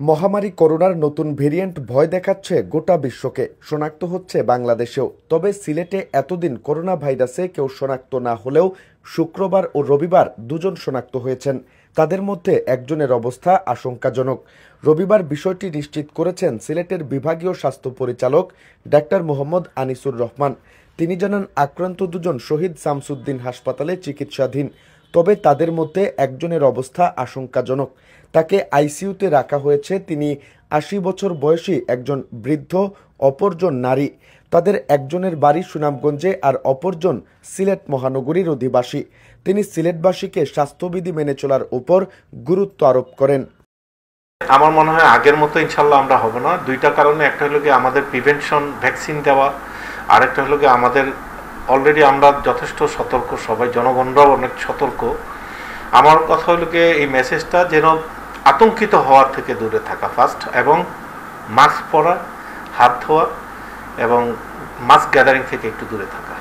মহামারী করোনার নতুন ভেরিয়েন্ট ভয় দেখাচ্ছে গোটা বিশ্বকে। শনাক্ত হচ্ছে বাংলাদেশেও। তবে সিলেটে এতদিন করোনা ভাইরাসে কেউ শনাক্ত না হলেও শুক্রবার ও রবিবার দুজন শনাক্ত হয়েছেন। তাদের মধ্যে একজনের অবস্থা আশঙ্কাজনক। রবিবার বিষয়টি নিশ্চিত করেছেন সিলেটের বিভাগীয় স্বাস্থ্য পরিচালক ডাক্তার মোহাম্মদ আনিসুর রহমান। তিনি জানান, আক্রান্ত দুজন শহীদ শামসুদ্দিন হাসপাতালে চিকিৎসাধীন। তবে তাদের মধ্যে একজনের অবস্থা আশঙ্কাজনক। তাকে আইসিইউতে রাখা হয়েছে। তিনি ৮০ বছর বয়সী একজন বৃদ্ধ, অপরজন নারী। তাদের একজনের বাড়ি সুনামগঞ্জে আর অপরজন সিলেট মহানগরীর অধিবাসী। তিনি সিলেটবাসীকে স্বাস্থ্যবিধি মেনে চলার উপর গুরুত্ব আরোপ করেন। আমার মনে হয় আগের মতো ইনশাল্লাহ আমরা হব না। দুইটা কারণে, একটা হলো কি আমাদের প্রিভেনশন ভ্যাকসিন দেওয়া, আরেকটা হলো কি আমাদের অলরেডি আমরা যথেষ্ট সতর্ক, সবাই জনগণরাও অনেক সতর্ক। আমার কথা হলো কি এই মেসেজটা যেন আতঙ্কিত হওয়ার থেকে দূরে থাকা ফার্স্ট, এবং মাস্ক পরা, হাত ধোয়া এবং মাস্ক গ্যাদারিং থেকে একটু দূরে থাকা।